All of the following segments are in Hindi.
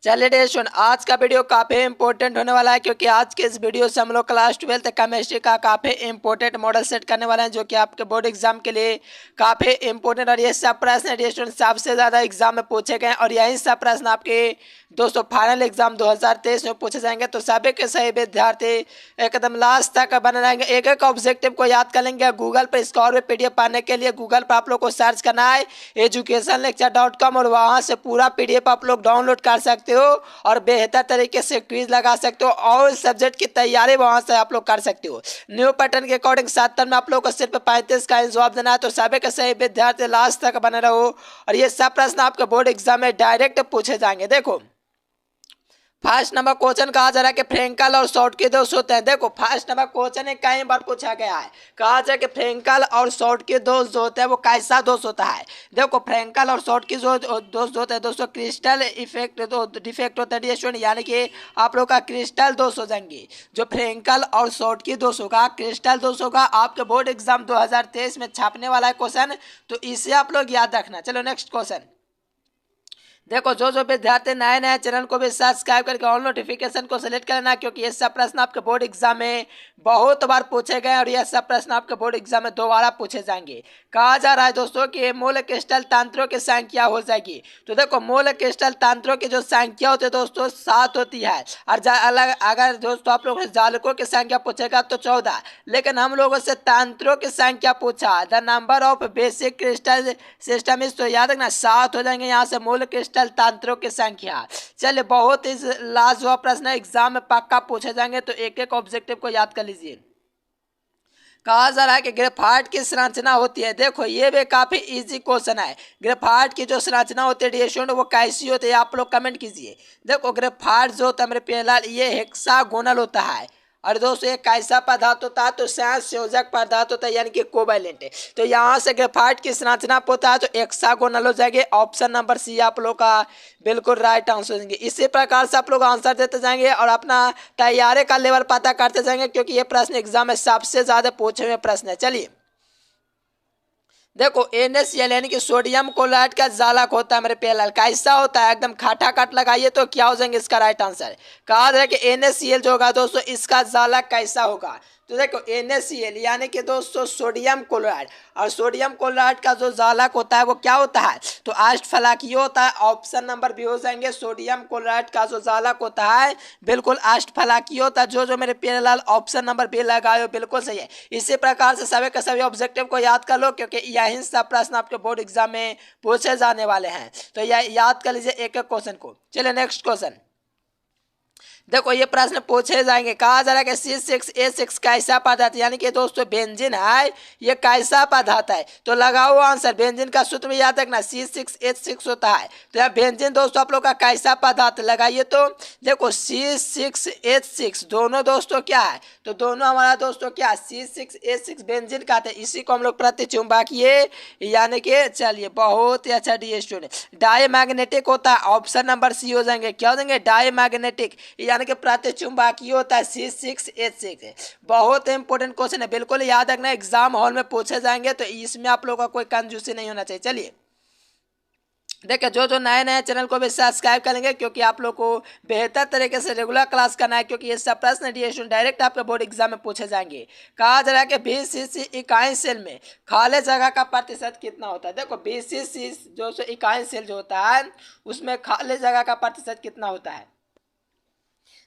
चलिए डियर स्टूडेंट, आज का वीडियो काफ़ी इंपॉर्टेंट होने वाला है क्योंकि आज के इस वीडियो से हम लोग क्लास 12 केमिस्ट्री का काफ़ी इंपॉर्टेंट मॉडल सेट करने वाले हैं जो कि आपके बोर्ड एग्जाम के लिए काफ़ी इंपॉर्टेंट। और ये सब प्रश्न डियर स्टूडेंट सबसे ज़्यादा एग्जाम में पूछे गए और यही सब प्रश्न आपके दोस्तों फाइनल एग्जाम 2023 में पूछे जाएंगे। तो सभी के सही विद्यार्थी एकदम लास्ट तक बने रहेंगे, एक एक ऑब्जेक्टिव को याद कर लेंगे। गूगल पर इसका और भी PDF पाने के लिए गूगल पर आप लोग को सर्च करना है educationlecture.com और वहाँ से पूरा PDF आप लोग डाउनलोड कर सकते हो और बेहतर तरीके से क्विज लगा सकते हो और सब्जेक्ट की तैयारी वहाँ से आप लोग कर सकते हो। न्यू पैटर्न के अकॉर्डिंग 70 में आप लोग को सिर्फ 35 का जवाब देना है। तो सभी के सही विद्यार्थी लास्ट तक बने रहो और ये सब प्रश्न आपके बोर्ड एग्जाम में डायरेक्ट पूछे जाएंगे। देखो फर्स्ट नंबर क्वेश्चन कहा जा रहा है कि फ्रेंकल और शॉर्ट के दोष होते हैं। देखो फर्स्ट नंबर क्वेश्चन है, कई बार पूछा गया है, कहा जा रहा है कि फ्रेंकल और शॉर्ट के दोष जो होते हैं वो कैसा दोष होता है। देखो फ्रेंकल और शॉर्ट के जो दोष होते हैं दोस्तों क्रिस्टल इफेक्ट डिफेक्ट होता है स्टूडेंट, यानी कि आप लोग का क्रिस्टल दोष हो जाएंगे। जो फ्रेंकल और शॉर्ट की दोष होगा क्रिस्टल दोष होगा आपके बोर्ड एग्जाम 2023 में छापने वाला है क्वेश्चन, तो इसे आप लोग याद रखना। चलो नेक्स्ट क्वेश्चन देखो, जो विद्यार्थी नए चैनल को भी सब्सक्राइब करके ऑल नोटिफिकेशन को सिलेक्ट करना क्योंकि ये सब प्रश्न आपके बोर्ड एग्जाम में बहुत बार पूछे गए और ये सब प्रश्न आपके बोर्ड एग्जाम में दोबारा पूछे जाएंगे। कहा जा रहा है दोस्तों कि मूल क्रिस्टल तंत्रों की संख्या हो जाएगी। तो देखो मूल क्रिस्टल तंत्रों की जो संख्या होती है दोस्तों 7 होती है और अलग अगर दोस्तों आप लोगों से जालकों की संख्या पूछेगा तो 14, लेकिन हम लोगों से तंत्रों की संख्या पूछा। The number of basic crystal system इस, तो याद रखना 7 हो जाएंगे यहाँ से मूल क्रिस्टल तंत्रों की संख्या। चलिए बहुत ही लाजवाब प्रश्न एग्जाम में पक्का पूछे जाएंगे, तो एक एक ऑब्जेक्टिव को याद कर लीजिए। कहा जा रहा है कि ग्रेफाइट की संरचना होती है। देखो ये भी काफी इजी क्वेश्चन है। ग्रेफाइट की जो संरचना होती है डिस्टूडेंट वो कैसी होती है आप लोग कमेंट कीजिए। देखो ग्रेफाइट जो होता है मेरे प्यारे ये हेक्सागोनल होता है और दोस्तों ये कैसा पदार्थ होता है तो संयोजक पदार्थ होता है यानी कि कोवैलेंट। तो यहाँ से ग्रेफाइट की संरचना होता है तो हेक्सागोनल हो जाएगी। ऑप्शन नंबर सी आप लोग का बिल्कुल राइट आंसर देंगे। इसी प्रकार से आप लोग आंसर देते जाएंगे और अपना तैयारी का लेवल पता करते जाएंगे क्योंकि ये प्रश्न एग्जाम में सबसे ज्यादा पूछे हुए प्रश्न है। चलिए देखो NaCl यानी कि सोडियम क्लोराइड का जालक होता है मेरे प्यारे, कैसा होता है एकदम खाटा काट लगाइए तो क्या हो जाएंगे इसका राइट आंसर। कहा जाए कि NaCl जो होगा दोस्तों इसका जालक कैसा होगा। तो देखो NaCl यानी कि दोस्तों सोडियम क्लोराइड और सोडियम क्लोराइड का जो जालक होता है वो क्या होता है तो अष्टफलकीय होता है। ऑप्शन नंबर बी हो जाएंगे। सोडियम क्लोराइड का जो जालक होता है बिल्कुल अष्टफलकीय होता है। जो मेरे प्यारे लाल ऑप्शन नंबर बी लगाए हो बिल्कुल सही है। इसी प्रकार से सभी के सभी ऑब्जेक्टिव को याद कर लो क्योंकि यही सब प्रश्न आपके बोर्ड एग्जाम में पूछे जाने वाले हैं, तो याद कर लीजिए एक एक क्वेश्चन को। चलिए नेक्स्ट क्वेश्चन देखो ये प्रश्न पूछे जाएंगे। कहा जा रहा है कि C6H6 कैसा पदार्थ यानी कि दोस्तों बेंजीन है, ये कैसा पदार्थ है। तो लगाओ आंसर। बेंजीन का सूत्र भी याद रखना C6H6 होता है। तो यहाँ बेंजीन दोस्तों आप लोग का कैसा पदार्थ लगाइए तो देखो C6H6 दोनों दोस्तों क्या है तो दोनों हमारा दोस्तों क्या C6H6 बेंजीन कहते हैं। इसी को हम लोग प्रतिचुंबकीय यानी कि चलिए बहुत ही अच्छा डी स्टूडेंट डायमैग्नेटिक होता है। ऑप्शन नंबर सी हो जाएंगे। क्या हो जाएंगे डायमैग्नेटिक यानी कि प्रतिचुंबकीय होता है C6H6। बहुत इंपॉर्टेंट क्वेश्चन है, बिल्कुल याद रखना एग्जाम हॉल में पूछे जाएंगे तो इसमें आप लोगों का कोई कंजूसी नहीं होना चाहिए। चलिए देखिए जो नए चैनल को भी सब्सक्राइब करेंगे क्योंकि आप लोग को बेहतर तरीके से रेगुलर क्लास करना है क्योंकि ये सब प्रश्न डायरेक्ट आपके बोर्ड एग्जाम में पूछे जाएंगे। कहा जा रहा है कि BCC इकाई सेल में खाली जगह का प्रतिशत कितना होता है। देखो BCC जो इकाई सेल जो होता है उसमें खाली जगह का प्रतिशत कितना होता है।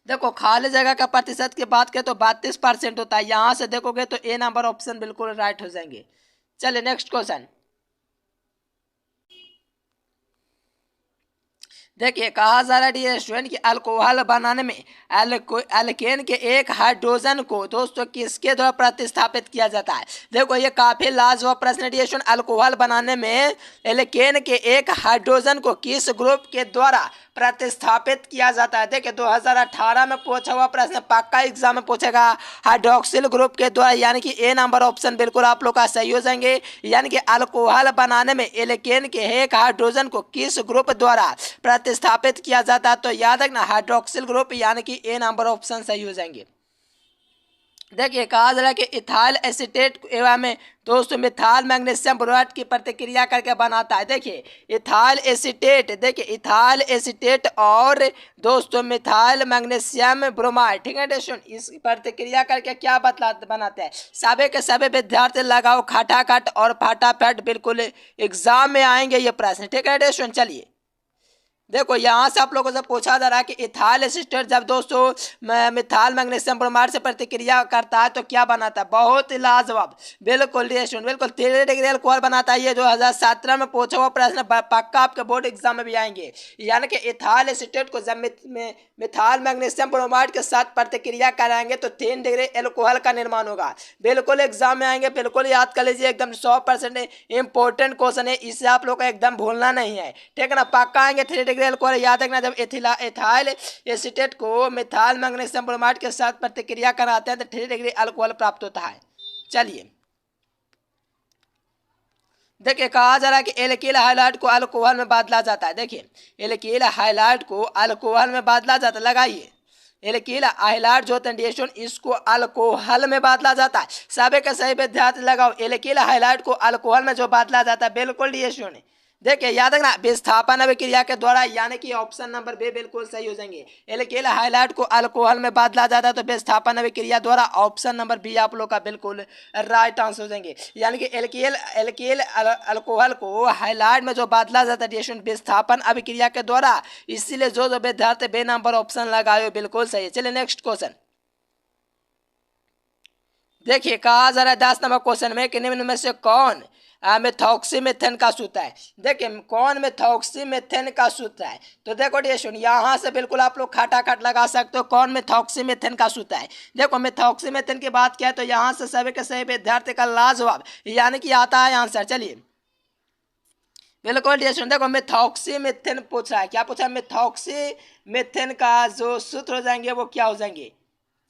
देखो खाली जगह का प्रतिशत की बात करें तो 32% होता है। यहाँ से देखोगे तो ए नंबर ऑप्शन बिल्कुल राइट हो जाएंगे। चलिए नेक्स्ट क्वेश्चन देखिए। कहा जा रहा है स्टूडेंट कि अल्कोहल बनाने में एल्केन के एक हाइड्रोजन को दोस्तों किसके द्वारा प्रतिस्थापित किया जाता है। देखो ये काफी लाजवाब प्रश्न है स्टूडेंट। अल्कोहल बनाने में एल्केन के एक हाइड्रोजन को किस ग्रुप के द्वारा प्रतिस्थापित किया जाता है। देखिए 2018 में पूछा हुआ प्रश्न पक्का एग्जाम में पूछेगा। हाइड्रोक्सिल ग्रुप के द्वारा यानी कि ए नंबर ऑप्शन बिल्कुल आप लोग का सही हो जाएंगे। यानी कि अल्कोहल बनाने में एल्केन के एक हाइड्रोजन को किस ग्रुप द्वारा प्रतिस्थापित किया जाता है तो याद रखना हाइड्रोक्सिल ग्रुप यानी कि ए नंबर ऑप्शन सही हो जाएंगे। देखिए कहा जा रहा है कि इथाइल एसीटेट एवं में दोस्तों मिथाइल मैग्नीशियम ब्रोमाइड की प्रतिक्रिया करके बनाता है। देखिए इथाइल एसीटेट, देखिए इथाइल एसीटेट और दोस्तों मिथाइल मैग्नीशियम ब्रोमाइड, ठीक है दोस्तों, इस प्रतिक्रिया करके क्या बनाते हैं। सभी के सभी विद्यार्थी लगाओ खटाखट और फटाफट, बिल्कुल एग्जाम में आएंगे ये प्रश्न, ठीक है दोस्तों। चलिए देखो यहाँ से आप लोगों से पूछा जा रहा है कि इथाइल एसीटेट जब दोस्तों मिथाइल मैग्नीशियम ब्रोमाइड से प्रतिक्रिया करता है तो क्या बनाता है। बहुत ही लाजवाब, बिल्कुल बिल्कुल 3 डिग्री अल्कोहल बनाता है। ये 2017 में पूछा हुआ प्रश्न, पक्का आपके बोर्ड एग्जाम में भी आएंगे। यानी कि इथाइल एसीटेट को जब मिथाइल मैग्नीशियम ब्रोमाइड के साथ प्रतिक्रिया कराएंगे तो 3 डिग्री अल्कोहल का निर्माण होगा। बिल्कुल एग्जाम में आएंगे, बिल्कुल याद कर लीजिए, एकदम 100% इंपॉर्टेंट क्वेश्चन है, इससे आप लोग को एकदम भूलना नहीं है, ठीक है ना। पक्का आएंगे 3 डिग्री अल्कोहल, याद रखना। जब इथाइल एसीटेट को मिथाइल मैग्नीशियम ब्रोमाइड के साथ प्रतिक्रिया कराते हैं तो 3 डिग्री अल्कोहल प्राप्त होता है। चलिए देखिए कहा जा रहा है कि एल्किल हाइलाइट को अल्कोहल में बदला जाता है। देखिए एल्किल हाइलाइट को अल्कोहल में बदला जाता है, लगाइए एल्किल हाइलाइट जो होता इसको अल्कोहल में बदला जाता है। सभी का सही विद्यार्थी लगाओ, एल्किल हाइलाइट को अल्कोहल में जो बदला जाता है, बिल्कुल डिएशन। देखिए याद रखना विस्थापन अभिक्रिया के द्वारा, यानी कि ऑप्शन नंबर बी बिल्कुल सही हो जाएंगे। एल्किल हाइलाइट को अल्कोहल में बदला जाता है तो विस्थापन अभिक्रिया द्वारा, ऑप्शन नंबर बी आप लोग का बिल्कुल राइट आंसर हो जाएंगे। यानी कि एल्किल अल्कोहल को हाइलाइट में जो बदला जाता है विस्थापन अभिक्रिया के द्वारा, इसीलिए जो विद्यार्थी बे नंबर ऑप्शन लगाए बिल्कुल सही है। चलिए नेक्स्ट क्वेश्चन देखिए कहा जा रहा है 10 नंबर क्वेश्चन में कि निम्न में से कौन मेथॉक्सीमेथेन का सूत्र है। देखिए कौन मेथॉक्सीमेथेन का सूत्र है, तो देखो डिएशन यहाँ से बिल्कुल आप लोग खटाखट लगा सकते हो, कौन मेथॉक्सीमेथेन का सूत्र है। देखो मेथॉक्सीमेथेन की बात किया तो यहाँ से सभी के सही विद्यार्थी का लाजवाब, यानी कि आता है आंसर। चलिए बिल्कुल डिएशन, देखो मेथॉक्सीमेथेन पूछा है, क्या पूछा है, मेथॉक्सीमेथेन का जो सूत्र हो जाएंगे वो क्या हो जाएंगे।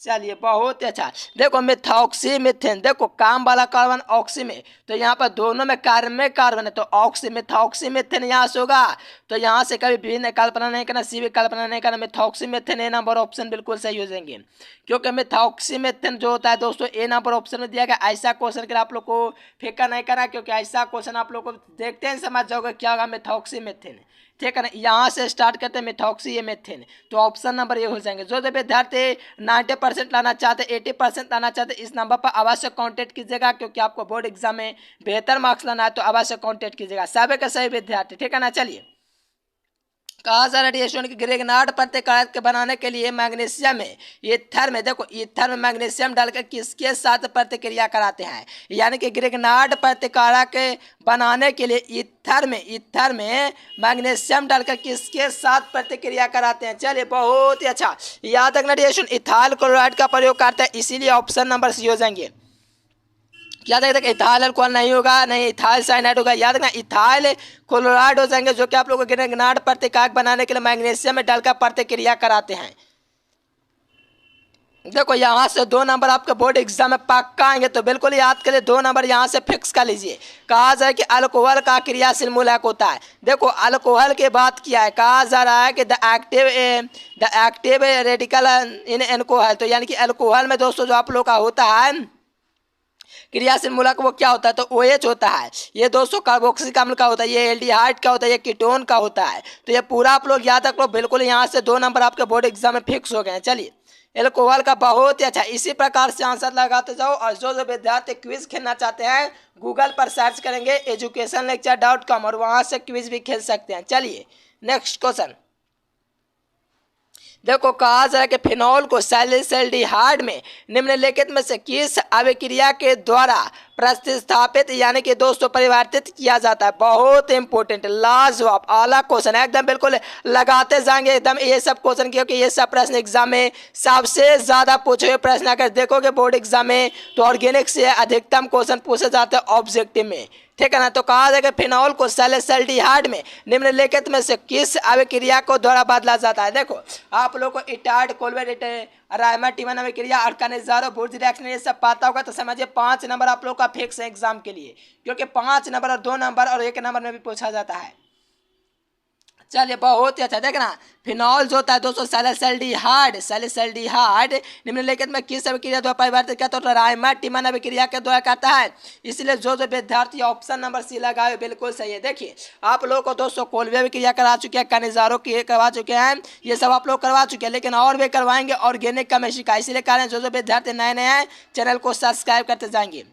चलिए बहुत ही अच्छा, देखो मेथॉक्सीमेथेन, देखो काम वाला कार्बन ऑक्सी में, तो यहाँ पर दोनों में कार्बन है तो ऑक्सी मेथॉक्सीमेथेन यहाँ से होगा। तो यहाँ से कभी बी ने कल्पना नहीं करना, सी भी कल्पना नहीं करना, मेथॉक्सीमेथेन ए नंबर ऑप्शन बिल्कुल सही हो जाएंगे। क्योंकि मेथॉक्सीमेथेन जो होता है दोस्तों ए नंबर ऑप्शन में दिया गया। ऐसा क्वेश्चन के आप लोग को फेंका नहीं करना, क्योंकि ऐसा क्वेश्चन आप लोग को देखते हैं समझ जाओगे क्या होगा मेथॉक्सीमेथेन, ठीक है ना। यहाँ से स्टार्ट करते हैं मेथॉक्सीमेथेन, तो ऑप्शन नंबर ये हो जाएंगे। जो विद्यार्थी 90% लाना चाहते 80% लाना चाहते इस नंबर पर अवश्य कांटेक्ट कीजिएगा, क्योंकि आपको बोर्ड एग्जाम में बेहतर मार्क्स लाना है तो अवश्य कांटेक्ट कीजिएगा सभी के सही विद्यार्थी, ठीक है ना। चलिए कहा जा रहा है की ग्रेगनार्ड प्रतिकारक के बनाने के लिए मैग्नीशियम में ईथर में, देखो ईथर में मैग्नीशियम डालकर किसके साथ प्रतिक्रिया कराते हैं। यानी कि ग्रेगनार्ड प्रतिकारक बनाने के लिए ईथर में मैग्नीशियम डालकर किसके साथ प्रतिक्रिया कराते हैं। चलिए बहुत ही अच्छा, याद रखना डिएशन इथाइल क्लोराइड का प्रयोग करते हैं, इसीलिए ऑप्शन नंबर सी हो जाएंगे। क्या देखते इथाइल अल्कोहल नहीं होगा, नहीं इथाइल साइनाइड होगा, याद रखना इथाइल क्लोराइड हो जाएंगे, जो कि आप लोग को ग्रेगनार्ड प्रतिकारक बनाने के लिए मैग्नीशियम में डालकर प्रतिक्रिया कराते हैं। देखो यहाँ से 2 नंबर आपके बोर्ड एग्जाम में पक्का आएंगे, तो बिल्कुल याद करिए 2 नंबर यहाँ से फिक्स कर लीजिए। कहा जाए कि अल्कोहल का क्रियाशील मूलक होता है। देखो अल्कोहल की बात किया है, कहा जा रहा है कि the active radical in alcohol, तो यानी कि अल्कोहल में दोस्तों जो आप लोग का होता है क्रियाशील मूलक वो क्या होता है, तो OH होता है। ये दोस्तों कार्बोक्सिलिक अम्ल का होता है, ये एल्डिहाइड का होता है, ये कीटोन का होता है। तो ये पूरा आप लोग याद रख लो, बिल्कुल यहाँ से 2 नंबर आपके बोर्ड एग्जाम में फिक्स हो गए हैं। चलिए एल्कोहल का बहुत ही अच्छा, इसी प्रकार से आंसर लगाते जाओ। और जो विद्यार्थी क्विज खेलना चाहते हैं गूगल पर सर्च करेंगे educationlecture.com और वहाँ से क्विज भी खेल सकते हैं। चलिए नेक्स्ट क्वेश्चन देखो कहा जा रहा है कि फिनॉल को सैलिसल्डिहाइड में निम्नलिखित में से किस अभिक्रिया के द्वारा प्रतिस्थापित यानी कि दोस्तों परिवर्तित किया जाता है। बहुत इंपॉर्टेंट लाजवाब आला क्वेश्चन है, एकदम बिल्कुल लगाते जाएंगे एकदम ये सब क्वेश्चन, क्योंकि ये सब प्रश्न एग्जाम में सबसे ज्यादा पूछे हुए प्रश्न अगर देखोगे बोर्ड एग्जाम में तो ऑर्गेनिक से अधिकतम क्वेश्चन पूछे जाते हैं ऑब्जेक्टिव में, ठीक है ना। तो कहा जाएगा फिनॉल को सैलिसल्डिहाइड में निम्नलिखित में से किस अभिक्रिया को द्वारा बदला जाता है। देखो आप लोग को इटार्ड कोलवेट रायमा टीमन अभिक्रिया अर्कानेजारो बुर्ज रिएक्शन ये सब पता होगा, तो समझिए 5 नंबर आप लोग का फिक्स है एग्जाम के लिए, क्योंकि 5 नंबर और 2 नंबर और 1 नंबर में भी पूछा जाता है। चलिए बहुत ही अच्छा, देखना फिनॉल जो होता है दोस्तों सैलिसल्डिहाइड निम्नलिखित में किस अभिक्रिया द्वारा परिवर्तित करता है? तो राइमाटिमन अभिक्रिया के द्वारा करता है। इसलिए जो विद्यार्थी ऑप्शन नंबर सी लगाए बिल्कुल सही है। देखिए आप लोग को दोस्तों कोलवे अभिक्रिया करा चुके हैं, कनिजारो की करवा चुके हैं, ये सब आप लोग करवा चुके हैं, लेकिन और भी करवाएंगे ऑर्गेनिक केमिस्ट्री का। इसलिए कारण जो विद्यार्थी नए नए हैं चैनल को सब्सक्राइब करते जाएंगे।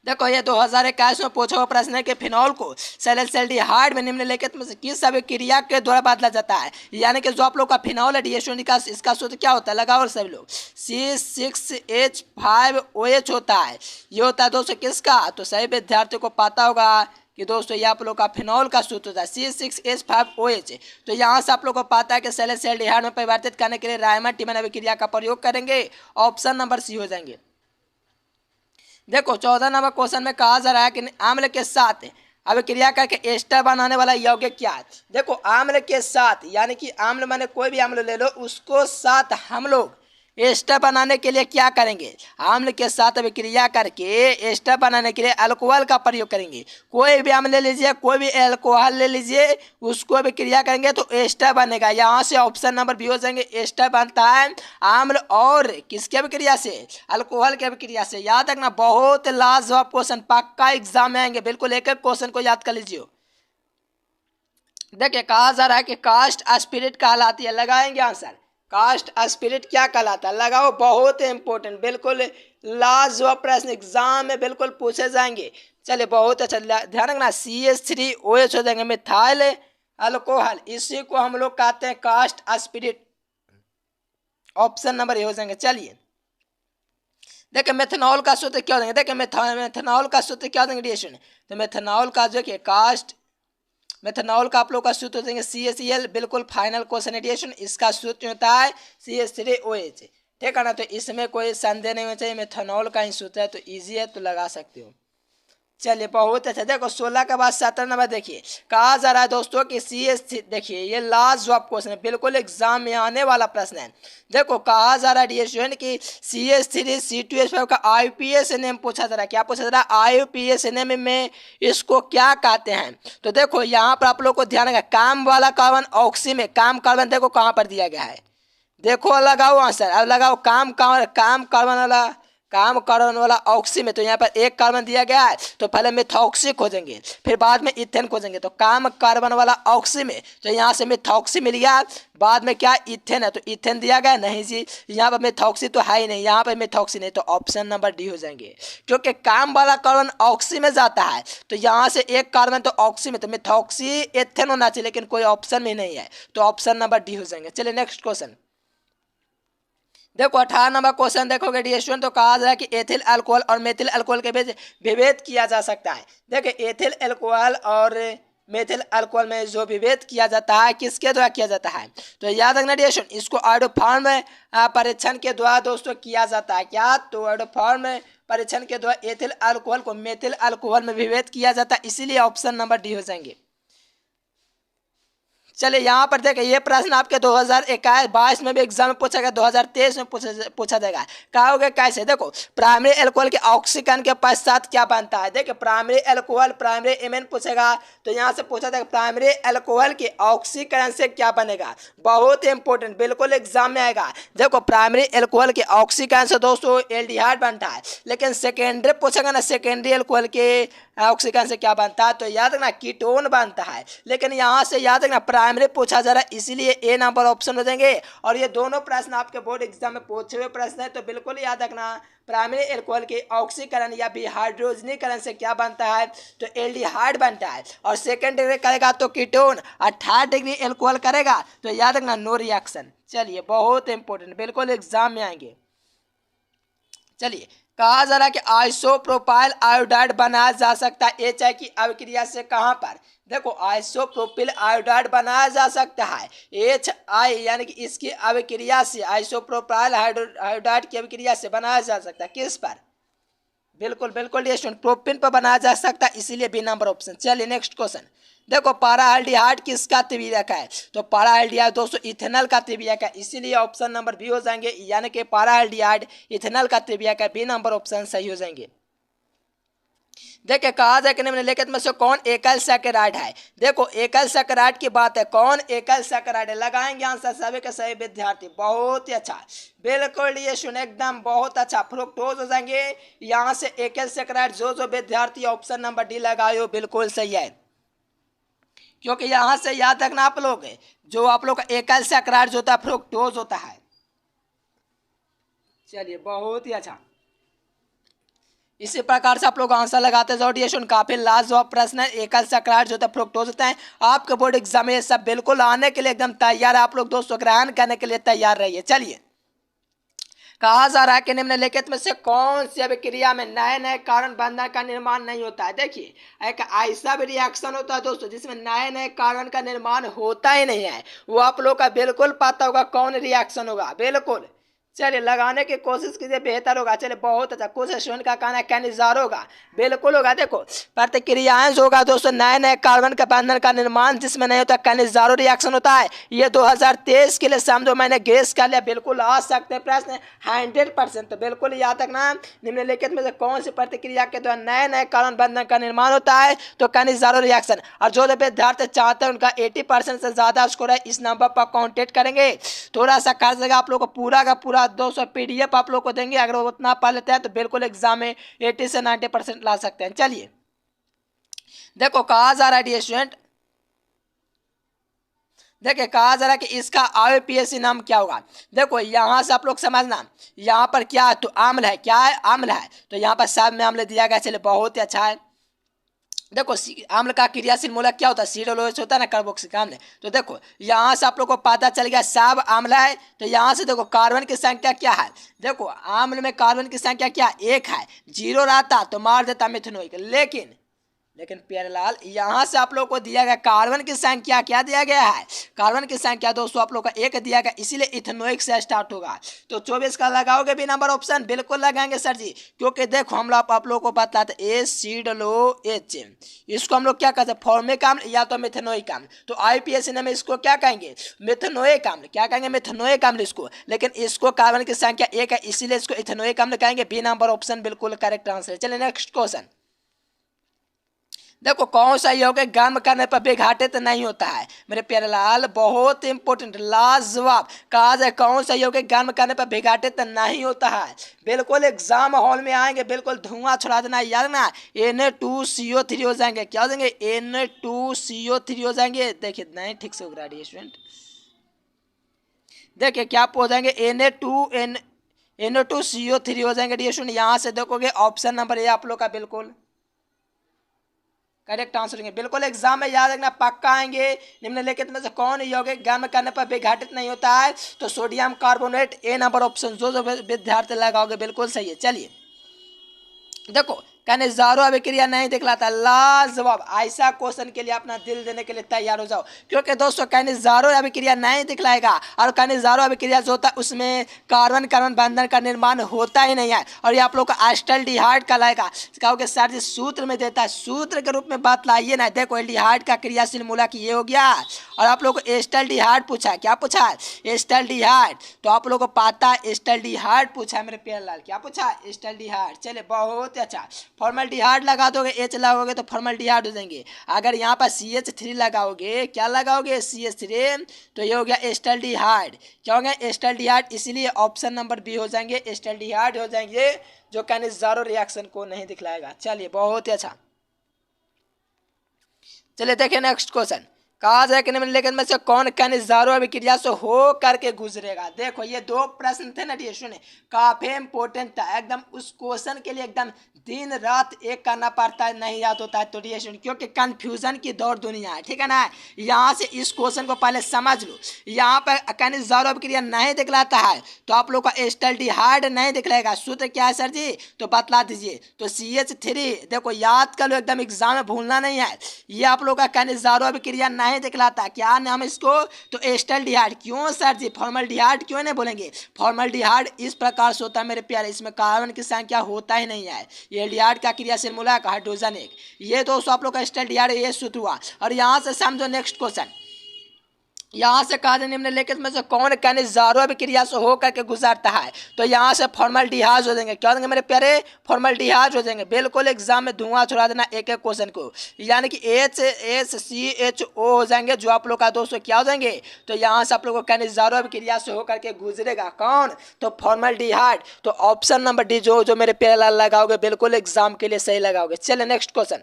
देखो ये 2021 में पूछा हुआ प्रश्न है कि फिनॉल को सैलिसल्डिहाइड में निम्नलिखित में से किस अभिक्रिया के द्वारा बदला जाता है? यानी कि जो आप लोग का फिनॉल है DHON का, इसका सूत्र क्या होता है? लगाओ सभी लोग, C6H5OH होता है। ये होता है दोस्तों किसका? तो सही विद्यार्थियों को पता होगा कि दोस्तों ये आप लोग का फिनॉल का सूत्र होता है C6H5OH। तो यहाँ से आप लोग को पता है कि सैलिसल्डिहाइड में परिवर्तित करने के लिए राइमाटिमन अभिक्रिया का प्रयोग करेंगे। ऑप्शन नंबर सी हो जाएंगे। देखो 14 नंबर क्वेश्चन में कहा जा रहा है कि आम्ल के साथ अभिक्रिया करके एस्टर बनाने वाला यौगिक क्या है? देखो आम्ल के साथ यानी कि आम्ल माने कोई भी आम्ल ले लो, उसको साथ हम लोग एस्टर बनाने के लिए क्या करेंगे? आम्ल के साथ अभिक्रिया करके एस्टर बनाने के लिए अल्कोहल का प्रयोग करेंगे। कोई भी आम्ल ले लीजिए, कोई भी अल्कोहल ले लीजिए, उसको अभिक्रिया करेंगे तो एस्टर बनेगा। यहाँ से ऑप्शन नंबर बी हो जाएंगे। एस्टर बनता है आम्ल और किसकी अभिक्रिया से? अल्कोहल की अभिक्रिया से। याद रखना बहुत लाजवाब क्वेश्चन, पक्का एग्जाम में आएंगे, बिल्कुल एक एक क्वेश्चन को याद कर लीजिए। देखिए कहा जा रहा है कि कास्ट स्पिरिट कहलाती है, लगाएंगे आंसर। कास्ट स्पिरिट क्या कहलाता है? लगाओ, बहुत इंपॉर्टेंट, बिल्कुल लाजवाब प्रश्न एग्जाम में बिल्कुल पूछे जाएंगे। चलिए बहुत अच्छा, ध्यान रखना CH3OH हो जाएंगे, मिथाइल अल्कोहल, इसी को हम लोग कहते हैं caste spirit. Option number A हो जाएंगे। चलिए देखिए मेथनॉल का सूत्र क्या हो जाएंगे? देखिए मेथनॉल का सूत्र क्या हो जाएंगे DHON? तो मेथनॉल का जो कि मेथनॉल का आप लोग का सूत्र देंगे CaCl, बिल्कुल फाइनल क्वेश्चन है DHON। इसका सूत्र होता है CH3OH, ठीक है ना? तो इसमें कोई संदेह नहीं होना चाहिए, मेथनॉल का ही सूत्र है, तो इजी है, तो लगा सकते हो। चलिए बहुत अच्छा। देखो 16 के बाद 17 नंबर देखिए कहा जा रहा है दोस्तों कि CH3, देखिए ये लाजवाब क्वेश्चन है, बिल्कुल एग्जाम में आने वाला प्रश्न है। देखो कहा जा रहा है DHON की CH3C2H5 का IUPAC नेम पूछा जा रहा है। क्या पूछा जा रहा है? IUPAC नेम में इसको क्या कहते हैं? तो देखो यहाँ पर आप लोग को ध्यान रखना, काम वाला कार्बन ऑक्सी में, काम कार्बन देखो कहाँ पर दिया गया है, देखो लगाओ आंसर। अब लगाओ काम कार्बन वाला ऑक्सी में, तो यहाँ पर एक कार्बन दिया गया है, तो पहले मिथॉक्सी खोजेंगे, फिर बाद में इथेन खोजेंगे। तो काम कार्बन वाला ऑक्सी में, तो यहाँ से मिथॉक्सी मिल गया, बाद में क्या इथेन है, तो इथेन दिया गया नहीं जी, यहाँ पर मिथॉक्सी तो है ही नहीं, यहाँ पर मिथॉक्सी नहीं, तो ऑप्शन नंबर डी हो जाएंगे। क्योंकि काम वाला कार्बन ऑक्सी में जाता है, तो यहाँ से एक कार्बन तो ऑक्सी में, तो मिथॉक्सी इथेन होना चाहिए, लेकिन कोई ऑप्शन में नहीं है, तो ऑप्शन नंबर डी हो जाएंगे। चलिए नेक्स्ट क्वेश्चन देखो 18 नंबर क्वेश्चन देखोगे DHON, तो कहा जाए कि एथिल अल्कोहल और मेथिल अल्कोहल के बीच विभेद किया जा सकता है। देखिए एथिल अल्कोहल और मेथिल अल्कोहल में जो विभेद किया जाता है किसके द्वारा किया जाता है? तो याद रखना DHON, इसको आयोडोफॉर्म परीक्षण के द्वारा दोस्तों किया जाता है। क्या? तो आयोडोफॉर्म परीक्षण के द्वारा एथिल अल्कोहल को मेथिल अल्कोहल में विभेद किया जाता है, इसीलिए ऑप्शन नंबर डी हो जाएंगे। चलिए यहाँ पर देखिए ये प्रश्न आपके 2021-22 में भी एग्जाम में पूछा गया, 2023 में पूछा जाएगा। कहोगे कैसे? देखो प्राइमरी अल्कोहल के ऑक्सीकरण के पश्चात क्या बनता है? देखिए प्राइमरी अल्कोहल प्राइमरी एमएन पूछेगा, तो यहाँ से पूछा जाएगा प्राइमरी अल्कोहल के ऑक्सीकरण से क्या बनेगा। बहुत इंपॉर्टेंट, बिल्कुल एग्जाम में आएगा। देखो प्राइमरी अल्कोहल के ऑक्सीकरण से दोस्तों एल्डिहाइड बनता है, लेकिन सेकेंडरी पूछेगा ना सेकेंडरी अल्कोहल के ऑक्सीकरण से क्या बनता है, तो याद रखना कीटोन बनता है। लेकिन यहाँ से याद रखना प्राइमरी पूछा जा रहा है, इसीलिए ए नंबर ऑप्शन हो जाएंगे। और ये दोनों प्रश्न आपके बोर्ड एग्जाम में पूछे हुए प्रश्न है, तो बिल्कुल याद रखना प्राइमरी अल्कोहल के ऑक्सीकरण या हाइड्रोजनीकरण से क्या बनता है, तो एल्डिहाइड बनता है। और सेकेंड डिग्री करेगा तो कीटोन, और थर्ड डिग्री अल्कोहल करेगा तो याद रखना नो रिएक्शन। चलिए बहुत इंपॉर्टेंट, बिल्कुल एग्जाम में आएंगे। चलिए कहा जा रहा है कि आइसोप्रोपाइल आयोडाइड बनाया जा सकता है HI की अभिक्रिया से। कहाँ पर? देखो आइसोप्रोपिल आयोडाइड बनाया जा सकता है HI, यानी कि इसकी अभिक्रिया से, आइसोप्रोपाइल आयोडाइड की अभिक्रिया से बनाया जा सकता है। किस पर? बिल्कुल बिल्कुल ये प्रोपिन पर बनाया जा सकता है, इसीलिए बी नंबर ऑप्शन। चलिए नेक्स्ट क्वेश्चन देखो पैराल्डिहाइड किसका त्रिवियक है? तो पैराल्डिहाइड दोस्तों इथेनॉल का त्रिवियक है, इसीलिए ऑप्शन नंबर बी हो जाएंगे, यानी कि पैराल्डिहाइड इथेनॉल का त्रिवियक है, बी नंबर ऑप्शन सही हो जाएंगे। देखिए कहा जाए कि निम्नलिखित में से कौन एकल सैकराइड है। देखो एकल सैकराइड की बात है, कौन एकल सैकराइड है, लगाएंगे आंसर सभी के सही विद्यार्थी। बहुत ही अच्छा, बिल्कुल ये सुने एकदम बहुत अच्छा, फ्रुक्टोज हो जाएंगे यहाँ से एकल सैकराइड। जो विद्यार्थी ऑप्शन नंबर डी लगाए हो बिल्कुल सही है, क्योंकि यहाँ से याद रखना आप लोग, जो आप लोग का एकल सैकराइड होता है फ्रुक्टोज होता है। चलिए बहुत ही अच्छा, इसी प्रकार से आप लोग आंसर लगाते जाओ। डिएशन काफी लाजवाब प्रश्न है। एकल सैकराइड जो होता है फ्रुक्टोज होता है। आपके बोर्ड एग्जाम में ये सब बिल्कुल आने के लिए एकदम तैयार है, आप लोग दोस्तों ग्रहण करने के लिए तैयार रहिए। चलिए कहा जा रहा है कि निम्नलिखित में से कौन सी अभिक्रिया में नए नए कार्बन बंधन का निर्माण नहीं होता है। देखिए एक ऐसा भी रिएक्शन होता है दोस्तों जिसमें नए नए कार्बन का निर्माण होता ही नहीं है, वो आप लोग का बिल्कुल पता होगा कौन रिएक्शन होगा। बिल्कुल चलिए लगाने की कोशिश कीजिए, बेहतर होगा। चलिए बहुत अच्छा, कुछ स्टूडेंट का कहना है कैनिजार होगा, बिल्कुल होगा। देखो प्रतिक्रियाएं जो होगा दोस्तों नए नए कार्बन के बंधन का निर्माण जिसमें नहीं होता कैनिजारो रिएक्शन होता है। ये 2023 के लिए समझो मैंने गेस कर लिया, बिल्कुल आ सकते हैं प्रश्न 100%। तो बिल्कुल याद रखना निम्नलिखित में से कौन सी प्रतिक्रिया के द्वारा नए नए कार्बन बंधन का निर्माण होता है, तो कैनिजारो रिएक्शन। और जो विद्यार्थी चाहते हैं उनका 80% से ज्यादा स्कोर है, इस नंबर पर कॉन्टेक्ट करेंगे। थोड़ा सा खर्च लगा, आप लोग को पूरा का पूरा 200 PDF आप लोग को देंगे। अगर वो उतना पढ़ लेते हैं तो बिल्कुल एग्जाम में 80 से 90% ला सकते हैं। चलिए देखो कहा जा रहा है स्टूडेंट, देखिए कहा जा रहा है कि इसका IUPAC नाम क्या होगा। देखो यहाँ से आप लोग समझना, यहाँ पर क्या है तो आम्ल है, क्या है आम्ल है, तो यहाँ पर सब में आम्ल दिया गया। चलिए बहुत ही अच्छा है। देखो आम्ल का क्रियाशील मूलक क्या होता है, COOH होता है ना, कार्बोक्सिलिक अम्ल। तो देखो यहाँ से आप लोग को पता चल गया सब आम्ल है। तो यहाँ से देखो कार्बन की संख्या क्या है, देखो आम्ल में कार्बन की संख्या क्या 1 है, 0 रहता तो मार देता मिथेनोइक। लेकिन प्यारेलाल यहाँ से आप लोग को दिया गया कार्बन की संख्या क्या दिया गया है, कार्बन की संख्या दोस्तों आप लोग का 1 दिया गया, इसीलिए इथेनोइक से स्टार्ट होगा। तो 24 का लगाओगे भी नंबर ऑप्शन, बिल्कुल लगाएंगे सर जी, क्योंकि देखो हम लोग आप लोग को बताते एसिडोएच, इसको हम लोग क्या कहते हैं फॉर्मिक अम्ल या तो मिथेनोइक अम्ल। तो IUPAC में इसको क्या कहेंगे मिथेनोइक अम्ल, क्या कहेंगे मिथेनोइक अम्ल इसको। लेकिन इसको कार्बन की संख्या 1 है इसीलिए इसको इथेनोइक अम्ल कहेंगे। बी नंबर ऑप्शन बिल्कुल करेक्ट आंसर है। चलिए नेक्स्ट क्वेश्चन, देखो कौन सा योग गर्म करने पर विघटित नहीं होता है। मेरे प्यारे लाल बहुत इंपॉर्टेंट लाजवाब, कहा जाए कौन सा योग गर्म करने पर विघटित नहीं होता है। बिल्कुल एग्जाम हॉल में आएंगे बिल्कुल धुआं छोड़ा देना, याद ना Na2CO3 हो जाएंगे, क्या हो जाएंगे Na2CO3 हो जाएंगे। देखिए नहीं ठीक से उगरा रही स्टूडेंट, देखिए क्या हो जाएंगे Na2CO3 हो जाएंगे डी स्टूडेंट। यहाँ से देखोगे ऑप्शन नंबर ए आप लोग का बिल्कुल करेक्ट आंसर होंगे। बिल्कुल एग्जाम में याद रखना पक्का आएंगे। निम्नलिखित में से कौन यौगिक गर्म करने पर विघटित नहीं होता है, तो सोडियम कार्बोनेट, ए नंबर ऑप्शन। जो विद्यार्थी लगाओगे बिल्कुल सही है। चलिए देखो कैनिजारो अभिक्रिया नहीं दिखलाता, लाजवाब। ऐसा क्वेश्चन के लिए अपना दिल देने के लिए तैयार हो जाओ, क्योंकि दोस्तों कैनिजारो अभिक्रिया नहीं दिखलाएगा। और कैनिजारो अभिक्रिया जो होता है उसमें कार्बन कार्बन बंधन का निर्माण होता ही नहीं है। और ये आप लोग का एस्टल्डिहाइड कहलाएगा। कहोगे सर जी सूत्र में देता है, सूत्र के रूप में बात लाइए ना। देखो एल्डिहाइड का क्रियाशील मूलक ये हो गया, और आप लोग को एस्टल्डिहाइड पूछा है, क्या पूछा है एस्टल्डिहाइड। तो आप लोग को पता है एस्टल्डिहाइड पूछा है मेरे प्यारे लाल, क्या पूछा है एस्टल्डिहाइड। चलिए बहुत ही अच्छा, फॉर्मल्डिहाइड लगा दोगे H लगाओगे तो फॉर्मल्डिहाइड हो जाएंगे। अगर यहाँ पर CH3 लगाओगे, क्या लगाओगे CH3, तो ये हो गया एस्टल्डिहाइड। क्या हो गया एस्टल्डिहाइड, इसीलिए ऑप्शन नंबर बी हो जाएंगे एस्टल्डिहाइड हो जाएंगे, जो कैनिजारो रिएक्शन को नहीं दिखलाएगा। चलिए बहुत ही अच्छा। चलिए देखिए नेक्स्ट क्वेश्चन, कहा जाए कि निम्नलिखित में से कौन कैनिजारो अभिक्रिया से हो करके गुजरेगा। देखो ये 2 प्रश्न थे ना ये सुने, काफी इंपोर्टेंट था एकदम। उस क्वेश्चन के लिए एकदम दिन रात एक करना पड़ता है, नहीं याद होता है तो ये सुन, क्योंकि कंफ्यूजन की दौर दुनिया है, ठीक है ना। यहाँ से इस क्वेश्चन को पहले समझ लो। यहाँ पर कैनिजारो अभिक्रिया नहीं दिखलाता है तो आप लोग का एस्टल्डिहाइड नहीं दिखलाएगा। सूत्र क्या है सर जी, तो बतला दीजिए। तो CH3 देखो याद कर लो एकदम, एग्जाम में भूलना नहीं है। ये आप लोग का कैनिजारो अभिक्रिया नहीं दिखलाता, क्या नाम इसको, तो एस्टल्डिहाइड। क्यों सर जी फॉर्मल्डिहाइड क्यों नहीं बोलेंगे, फॉर्मल्डिहाइड इस प्रकार से होता है मेरे प्यारे, इसमें कार्बन की संख्या होता ही नहीं है। ये एल्डिहाइड का क्रियाशील मूलक हाइड्रोजन 1। ये दोस्तों आप लोग का एस्टल्डिहाइड ये सूत्र हुआ। और यहाँ से समझो नेक्स्ट क्वेश्चन, यहाँ से कहा जाए निम्नलिखित में से कौन खनिज जारो अभिक्रिया से होकर के गुजरता है, तो यहाँ से फॉर्मल्डिहाइड हो जाएंगे। क्या हो जाएंगे मेरे प्यारे? फॉर्मल्डिहाइड हो जाएंगे। बिल्कुल एग्जाम में धुआं छोड़ा देना एक एक क्वेश्चन को, यानी कि HCHO हो जाएंगे जो आप लोग का दोस्तों क्या हो जाएंगे, तो यहाँ से आप लोग को खनिज जारो अभिक्रिया से होकर के गुजरेगा कौन, तो फॉर्मल्डिहाइड। तो ऑप्शन नंबर डी जो जो मेरे प्यारे लगाओगे बिल्कुल एग्जाम के लिए सही लगाओगे। चलिए नेक्स्ट क्वेश्चन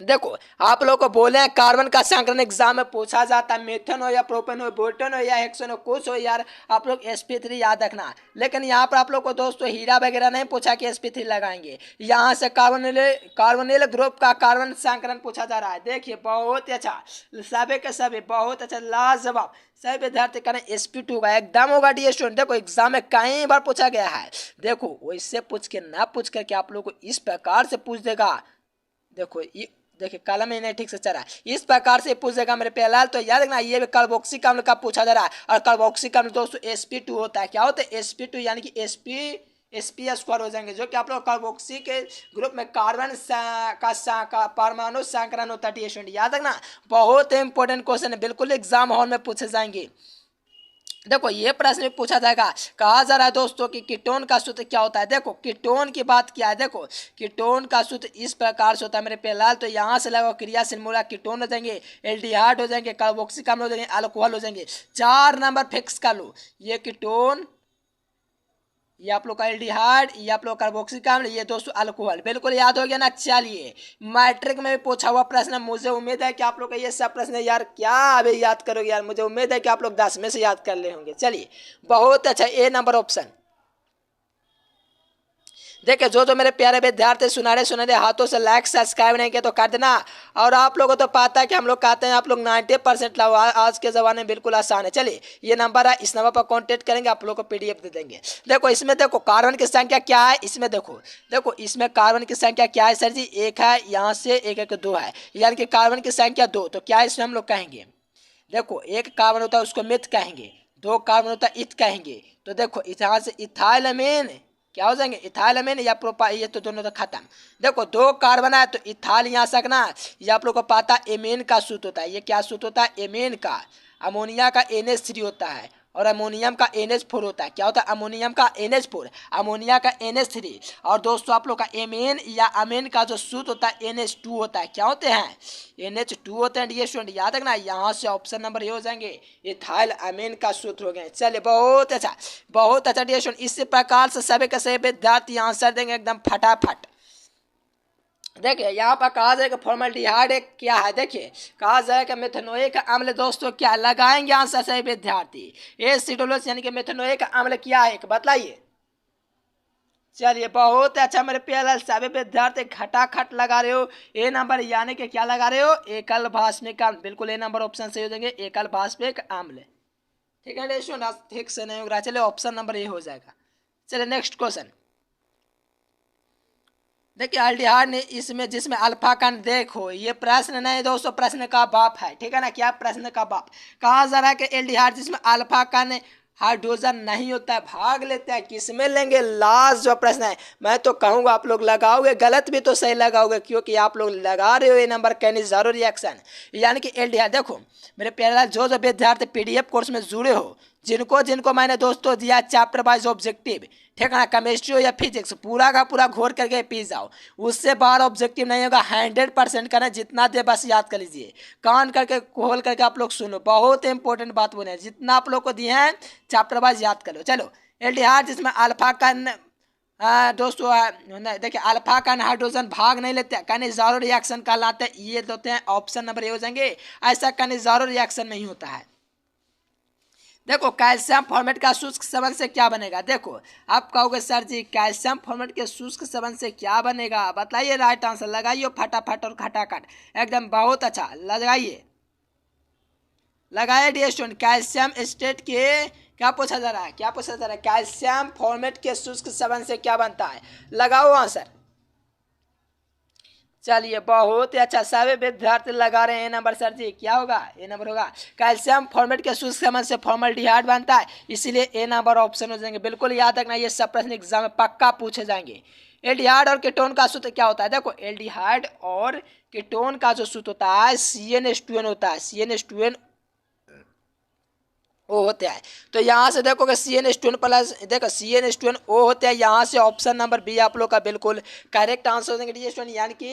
देखो, आप लोग को बोले हैं कार्बन का संकरण एग्जाम में पूछा जाता है, मेथन हो या प्रोपेन हो, ब्यूटेन हो या हेक्सेन हो, कुछ हो यार आप लोग sp3 याद रखना। लेकिन यहाँ पर आप लोग को दोस्तों हीरा वगैरह नहीं पूछा कि sp3 लगाएंगे, यहाँ से कार्बोनिल ग्रुप का कार्बन संकरण पूछा जा रहा है। देखिए बहुत ही अच्छा, सभी के सभी बहुत अच्छा, लाजवाब। सभी विद्यार्थी करें sp2 होगा, एकदम होगा डी स्टूडेंट। देखो एग्जाम में कई बार पूछा गया है। देखो वैसे पूछ के ना पूछ करके आप लोग को इस प्रकार से पूछ देगा। देखो ये देखिए कलम ही नहीं ठीक से चला, इस प्रकार से पूछेगा मेरे प्यारे, तो याद रखना ये भी कार्बोक्सिलिक अम्ल का पूछा जा रहा है। और कार्बोक्सिलिक अम्ल दोस्तों sp2 होता है। क्या होता है? sp2 यानी कि sp² हो जाएंगे, जो कि आप लोग कार्बोक्सी के ग्रुप में कार्बन का परमाणु संकरण होता है। स्टूडेंट याद रखना, बहुत इंपॉर्टेंट क्वेश्चन है, बिल्कुल एग्जाम हॉल में पूछे जाएंगे। देखो ये प्रश्न भी पूछा जाएगा, कहा जा रहा है दोस्तों कि कीटोन का सूत्र क्या होता है। देखो कीटोन की बात किया है। देखो कीटोन का सूत्र इस प्रकार से होता है मेरे प्यारे, तो यहाँ से लगाओ क्रियाशील मूलक कीटोन हो जाएंगे, एल्डिहाइड हो जाएंगे, कार्बोक्सिलिक अम्ल हो जाएंगे, अल्कोहल हो जाएंगे। 4 नंबर फिक्स कर लो, ये कीटोन, ये आप लोग का एल्डिहाइड, ये आप लोग कार्बोक्सिलिक अम्ल, ये दोस्तों अल्कोहल। बिल्कुल याद हो गया ना। चलिए मैट्रिक में भी पूछा हुआ प्रश्न, मुझे उम्मीद है कि आप लोग का ये सब प्रश्न यार क्या अभी याद करोगे यार, मुझे उम्मीद है कि आप लोग 10 में से याद कर ले होंगे। चलिए बहुत अच्छा, ए नंबर ऑप्शन। देखिए जो जो मेरे प्यारे विद्यार्थी सुनारे हाथों से लाइक सब्सक्राइब नहीं किया तो कर देना। और आप लोगों को तो पता है कि हम लोग कहते हैं आप लोग 90% लाओ, आज के ज़माने में बिल्कुल आसान है। चलिए ये नंबर है, इस नंबर पर कांटेक्ट करेंगे, आप लोग को PDF दे देंगे। देखो इसमें देखो कार्बन की संख्या क्या है, इसमें देखो इसमें कार्बन की संख्या क्या है सर जी, 1 है, यहाँ से 1 1 2 है, यानी कि कार्बन की संख्या 2। तो क्या इसमें हम लोग कहेंगे, देखो 1 कार्बन होता है उसको मिथ कहेंगे, 2 कार्बन होता है इथ कहेंगे। तो देखो यहाँ से इथाइलमेन क्या हो जाएंगे, इथाइलमेन या प्रोपा, ये तो दोनों तो खत्म। देखो 2 कार्बन है तो इथाइल यहाँ सकना, ये आप लोग को पता है एमेन का सूत्र होता है। ये क्या सूत्र होता है, एमेन का। अमोनिया का NH3 होता है और अमोनियम का NH4 होता है। क्या होता है, अमोनियम का NH4, अमोनिया का NH3। और दोस्तों आप लोग का एमेन या अमेन का जो सूत्र होता है NH2 होता है। क्या होते हैं, NH2 होते हैं। ये स्टूडेंट याद रखना, यहाँ से ऑप्शन नंबर ये हो जाएंगे, इथाइल अमीन का सूत्र हो गए। चलिए बहुत अच्छा बहुत अच्छा डियर स्टूडेंट, इसी प्रकार से सभी के सभी विद्यार्थी आंसर देंगे एकदम फटाफट। देखिए यहाँ पर कहा जाएगा फॉर्मल्डिहाइड क्या है, देखिए कहा जाएगा मेथनोइक अम्ल दोस्तों क्या लगाएंगे आंसर सही विद्यार्थी, एसिडोलोस यानी कि मेथनोइक अम्ल क्या है बताइए। चलिए बहुत अच्छा मेरे प्यारे सभी विद्यार्थी खटाखट लगा रहे हो ए नंबर, यानी कि क्या लगा रहे हो, एकल भास्मिक अम्ल। बिल्कुल ए नंबर ऑप्शन सही हो जाएंगे, एकल भास्मिक अम्ल। ठीक है ठीक से नहीं होगा, चलिए ऑप्शन नंबर ए हो जाएगा। चलिए नेक्स्ट क्वेश्चन देखिए, अल्डिहाइड ने इसमें जिसमें अल्फा का, देखो ये प्रश्न नहीं दोस्तों, प्रश्न का बाप है, ठीक है ना, क्या प्रश्न का बाप। कहा जा रहा है कि एल्डिहाइड जिसमें अल्फा का हाइड्रोजन नहीं होता है भाग लेते हैं, किसमें लेंगे, लास्ट जो प्रश्न है। मैं तो कहूँगा आप लोग लगाओगे, गलत भी तो सही लगाओगे, क्योंकि आप लोग लगा रहे हो ये नंबर कैनिज़ारो रिएक्शन, यानी कि एल्डिहाइड। देखो मेरे प्यारे जो विद्यार्थी PDF कोर्स में जुड़े हो, जिनको मैंने दोस्तों दिया चैप्टर वाइज ऑब्जेक्टिव, ठीक है ना, केमिस्ट्री हो या फिजिक्स, पूरा का पूरा घोर करके पी जाओ, उससे बाहर ऑब्जेक्टिव नहीं होगा। 100% करना, जितना दे बस याद कर लीजिए, कान करके खोल करके आप लोग सुनो, बहुत इंपॉर्टेंट बात बोले, जितना आप लोग को दिए हैं चैप्टर वाइज याद कर लो। चलो एल्डिहाइड जिसमें अल्फा का दोस्तों देखिए अल्फा का हाइड्रोजन भाग नहीं लेते, कैनिज़ारो रिएक्शन कहलाते हैं, ये होते हैं ऑप्शन नंबर ए हो जाएंगे। ऐसा कैनिज़ारो रिएक्शन नहीं होता है। देखो कैल्शियम फॉर्मेट का शुष्क संबंध से क्या बनेगा, देखो आप कहोगे सर जी कैल्शियम फॉर्मेट के शुष्क संबंध से क्या बनेगा, बताइए राइट आंसर लगाइए फटाफट और खटाखट एकदम, बहुत अच्छा लगाइए डियर स्टूडेंट। कैल्शियम स्टेट के क्या पूछा जा रहा है, क्या पूछा जा रहा है, कैल्शियम फॉर्मेट के शुष्क संबंध से क्या बनता है, लगाओ आंसर। चलिए बहुत ही अच्छा, सभी विद्यार्थी लगा रहे हैं नंबर सर जी, क्या होगा ए नंबर होगा। कैल्शियम फॉर्मेट के शुष्क संबंध से फॉर्मल्डिहाइड बनता है, इसीलिए ए नंबर ऑप्शन हो जाएंगे। बिल्कुल याद रखना, ये सब प्रश्न एग्जाम में पक्का पूछे जाएंगे। एल्डिहाइड और कीटोन का सूत्र क्या होता है, देखो एल्डिहाइड और कीटोन का जो सूत्र होता है CnH2n होता है, CnH2n ओ होता है। तो यहाँ से देखोगे CnH2n प्लस, देखो CnH2n O होता है। यहाँ से ऑप्शन नंबर बी आप लोग का बिल्कुल करेक्ट आंसर हो जाएंगे स्टूडेंट, यानी कि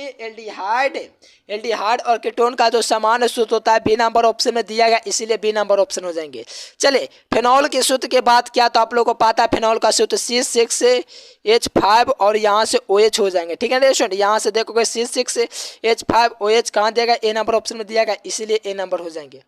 एल्डिहाइड और कीटोन का जो समान सूत्र होता है बी नंबर ऑप्शन में दिया गया, इसीलिए बी नंबर ऑप्शन हो जाएंगे। चलिए फिनॉल के सूत्र के बाद क्या, तो आप लोग को पता है फिनॉल का सूत्र C6H5 और यहाँ से OH हो जाएंगे। ठीक है स्टूडेंट, यहाँ से देखोगे C6H5 OH कहाँ दिया गया, ए नंबर ऑप्शन में दिया गया, इसीलिए ए नंबर हो जाएंगे।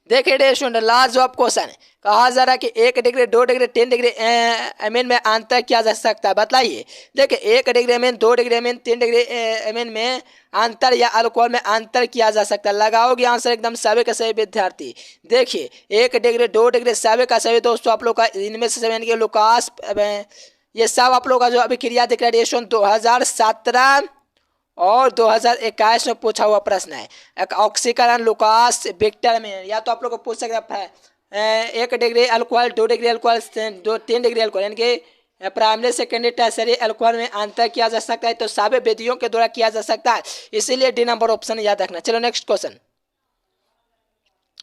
देखिए स्टूडेंट लास्ट जवाब क्वेश्चन कहा जा रहा है कि 1 डिग्री 2 डिग्री 10 डिग्री एमएन में अंतर किया जा सकता है, बताइए। देखिए 1 degree MN 2 degree MN 3 degree MN में अंतर या अल्कोहल में अंतर किया जा सकता है। लगाओगे आंसर एकदम सभी के सभी विद्यार्थी। देखिए 1 डिग्री 2 डिग्री सभी का सभी दोस्तों आप लोग का इनमें से सभी के लुकास, ये सब आप लोग का जो अभी क्रिया दिख रहा है 2017 और 2021 में पूछा हुआ प्रश्न है। ऑक्सीकरण लुकास विक्टर में, या तो आप लोग को पूछ सकता है 1 degree alcohol 2 degree alcohol 3 degree alcohol, यानी कि प्राइमरी सेकेंडरी टर्सरी अल्कोहल में अंतर किया जा सकता है, तो सभी विधियों के द्वारा किया जा सकता है, इसीलिए डी नंबर ऑप्शन याद रखना। चलो नेक्स्ट क्वेश्चन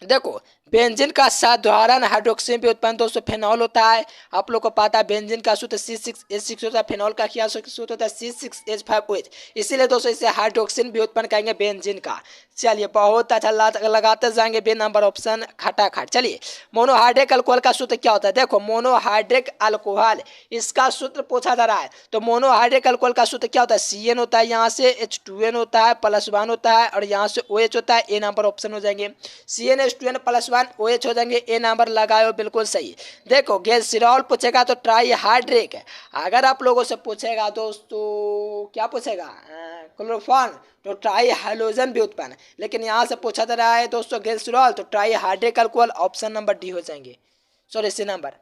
देखो, बेंजीन का साधारण हाइड्रोक्सिन भी उत्पन्न दोस्तों फिनॉल होता है। आप लोग को पता है बेंजीन का सूत्र C6H6 होता है, फिनॉल का क्या सूत्र होता है C6H5OH, इसीलिए दोस्तों इसे हाइड्रोक्सिन भी उत्पन्न करेंगे बेंजीन का। चलिए बहुत अच्छा लगाते जाएंगे बी नंबर ऑप्शन खटाखट। चलिए मोनोहाइड्रिक अल्कोहल का सूत्र क्या होता है, देखो मोनोहाइड्रिक अल्कोहल इसका सूत्र पूछा जा रहा है, तो मोनोहाइड्रिक अल्कोहल का सूत्र क्या होता है, CN होता है, यहाँ से H2N होता है +1 होता है और यहाँ से OH होता है, ए नंबर ऑप्शन हो जाएंगे। CnH2n +1 OH हो जाएंगे, ए नंबर लगाओ बिल्कुल सही। देखो ग्लिसरॉल पूछेगा तो ट्राईहाइड्रिक, अगर आप लोगों से पूछेगा दोस्तों क्या पूछेगा क्लोरोफॉर्म तो ट्राई हाइड्रोजन भी उत्पन्न, लेकिन यहाँ से पूछा जा रहा है दोस्तों ग्लिसरॉल तो trihydric alcohol, option number D हो जाएंगे, सॉरी सी नंबर।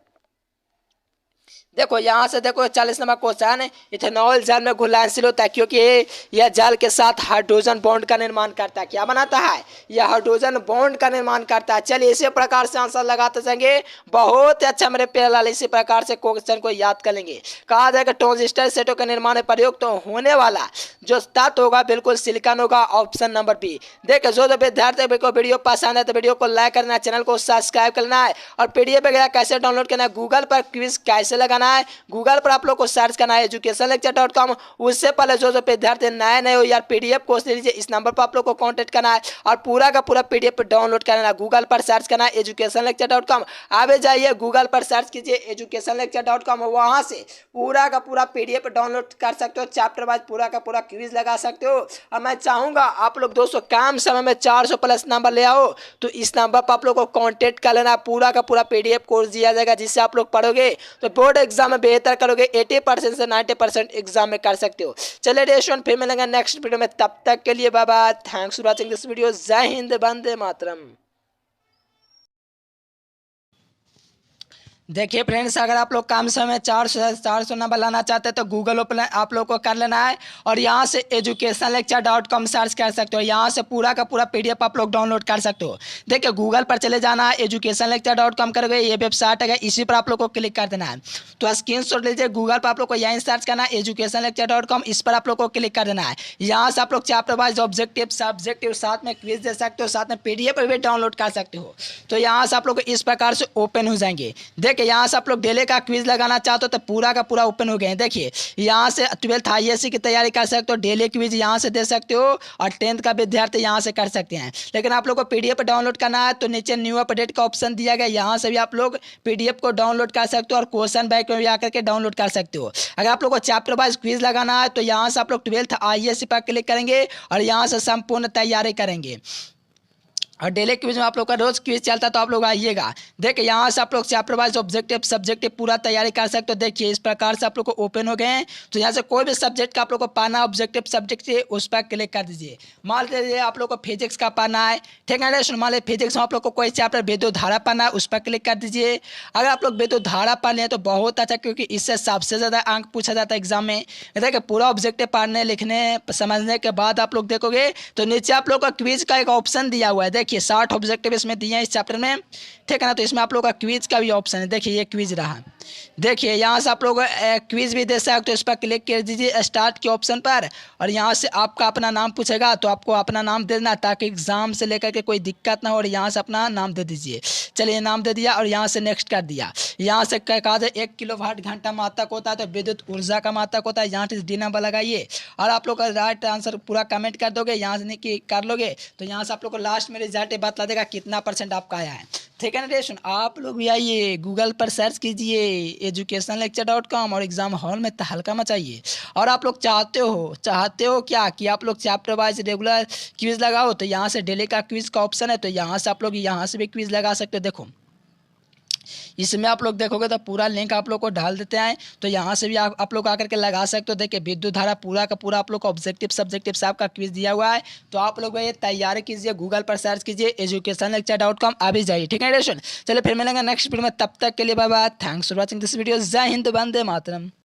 देखो यहाँ से देखो 40 नंबर क्वेश्चन है, इथेनॉल जल में घुलनशील होता है क्योंकि यह जल के साथ हाइड्रोजन बॉन्ड का निर्माण करता है। क्या बनाता है, यह हाइड्रोजन बॉन्ड का निर्माण करता है। चलिए इसी प्रकार से आंसर लगाते जाएंगे, बहुत अच्छा मेरे प्यारे लाल, इसी प्रकार से क्वेश्चन को याद कर लेंगे। कहा जाएगा ट्रांजिस्टर सेटों के निर्माण में प्रयुक्त तो होने वाला जो तत्व होगा बिल्कुल सिलिकॉन होगा, ऑप्शन नंबर बी। देखो जो विद्यार्थी को वीडियो पसंद है तो वीडियो को लाइक करना है, चैनल को सब्सक्राइब करना है और PDF वगैरह कैसे डाउनलोड करना है, गूगल पर क्विज कैसे लगाना है, गूगल पर आप लोग को सर्च करना है educationlecture.com। उससे पहले जो विद्यार्थी नए हो यार PDF कोर्स ले लीजिए, इस नंबर पर आप लोग को कांटेक्ट करना है और पूरा का पूरा PDF डाउनलोड करना है। गूगल पर सर्च करना है educationlecture.com, आगे जाइए गूगल पर सर्च कीजिए educationlecture.com, वहां से पूरा का पूरा PDF डाउनलोड कर सकते हो, चैप्टर वाइज पूरा का पूरा क्विज लगा सकते हो। और मैं चाहूंगा आप लोग दोस्तों कम समय में 400+ नंबर ले आओ, तो इस नंबर पर आप लोग को कांटेक्ट कर लेना, पूरा का पूरा PDF कोर्स दिया जाएगा, जिससे आप लोग पढ़ोगे तो बोर्ड एग्जाम में बेहतर करोगे, 80% से 90% एग्जाम में कर सकते हो। चलिए स्टूडेंट फिर मिलेंगे नेक्स्ट वीडियो में, तब तक के लिए bye bye, thanks for watching this video, जय हिंद, वंदे मातरम। देखिए फ्रेंड्स, अगर आप लोग कम समय में 400 नंबर लाना चाहते हैं तो गूगल ओपन आप लोग को कर लेना है और यहाँ से educationlecture.com सर्च कर सकते हो, यहाँ से पूरा का पूरा PDF आप लोग डाउनलोड कर सकते हो। देखिए गूगल पर चले जाना है, educationlecture.com करोगे, ये वेबसाइट है, इसी पर आप लोग को क्लिक कर देना है। तो स्क्रीनशॉट लीजिए, गूगल पर आप लोग को यहीं सर्च करना है educationlecture.com, इस पर आप लोग को क्लिक कर देना है। यहाँ से आप लोग चैप्टर वाइज ऑब्जेक्टिव सब्जेक्टिव साथ में क्विज दे सकते हो, साथ में PDF भी डाउनलोड कर सकते हो। तो यहाँ से आप लोग इस प्रकार से ओपन हो जाएंगे। देखिए यहाँ से आप लोग डेली का क्विज लगाना चाहते हो तो पूरा का पूरा ओपन हो गए हैं। देखिए यहाँ से 12th ISC की तैयारी कर सकते हो, डेली क्विज यहाँ से दे सकते हो और 10th का विद्यार्थी यहाँ से कर सकते हैं। लेकिन आप लोग को PDF डाउनलोड करना है तो नीचे न्यू अपडेट का ऑप्शन दिया गया, यहाँ से भी आप लोग PDF को डाउनलोड कर सकते हो और क्वेश्चन बैंक में भी आकर के डाउनलोड कर सकते हो। अगर आप लोग को चैप्टर वाइज क्विज लगाना है तो यहाँ से आप लोग 12th ISC पर क्लिक करेंगे और यहाँ से संपूर्ण तैयारी करेंगे और डेली क्विज में आप लोग का रोज क्विज चलता है, तो आप लोग आइएगा। देखिए यहाँ से आप लोग चैप्टर वाइज ऑब्जेक्टिव सब्जेक्टिव पूरा तैयारी कर सकते हो। देखिए इस प्रकार से आप लोग को ओपन हो गए हैं, तो यहाँ से कोई भी सब्जेक्ट का आप लोग को पाना ऑब्जेक्टिव सब्जेक्ट है उस पर क्लिक कर दीजिए। मान लीजिए आप लोग को फिजिक्स का पाना है, ठीक है ना, मान लीजिए फिजिक्स में आप लोग को कोई चैप्टर विद्युत धारा पाना है, उस पर क्लिक कर दीजिए। अगर आप लोग विद्युत धारा पढ़ लें तो बहुत अच्छा, क्योंकि इससे सबसे ज़्यादा अंक पूछा जाता है एग्जाम में। देखिए पूरा ऑब्जेक्टिव पढ़ने लिखने समझने के बाद आप लोग देखोगे तो नीचे आप लोग का क्विज का एक ऑप्शन दिया हुआ है। देखिए 60 ऑब्जेक्टिव इसमें दिए हैं इस चैप्टर में, ठीक है ना। तो इसमें आप लोग का क्विज का भी ऑप्शन है, देखिए ये क्विज रहा। देखिए यहाँ से आप लोग क्विज भी दे सकते हो, तो इस पर क्लिक कर दीजिए स्टार्ट के ऑप्शन पर, और यहाँ से आपका अपना नाम पूछेगा, तो आपको अपना नाम दे देना ताकि एग्जाम से लेकर के कोई दिक्कत ना हो। और यहाँ से अपना नाम दे दीजिए, चलिए नाम दे दिया और यहाँ से नेक्स्ट कर दिया। यहाँ से कहा जाए 1 किलोवाट घंटा मात्रक होता है, तो विद्युत ऊर्जा का मात्रक होता है, यहाँ से डी नंबर लगाइए और आप लोग का राइट आंसर पूरा कमेंट कर दोगे, यहाँ से कि कर लोगे तो यहाँ से आप लोग को लास्ट में रिजल्ट बतला देगा कितना % आपका आया है, ठीक है ना रेशन। आप लोग भी आइए गूगल पर सर्च कीजिए educationlecture.com और एग्जाम हॉल में तहलका मचाइए। और आप लोग चाहते हो क्या कि आप लोग चैप्टर वाइज रेगुलर क्विज लगाओ, तो यहाँ से डेली का क्विज का ऑप्शन है, तो यहाँ से आप लोग यहाँ से भी क्विज लगा सकते हो। देखो इसमें आप लोग देखोगे तो पूरा लिंक आप लोग को डाल देते हैं, तो यहाँ से भी आप लोग आकर के लगा सकते हो। देखिए विद्युत धारा पूरा का पूरा आप लोग को ऑब्जेक्टिव सब्जेक्टिव से आपका क्विज दिया हुआ है, तो आप लोग ये तैयारी कीजिए, गूगल पर सर्च कीजिए educationlecture.com अभी जाइए, ठीक है रेशन। चलिए फिर मिलेंगे नेक्स्ट वीडियो में, तब तक के लिए bye bye, thanks for watching this video, जय हिंद, वंदे मातरम।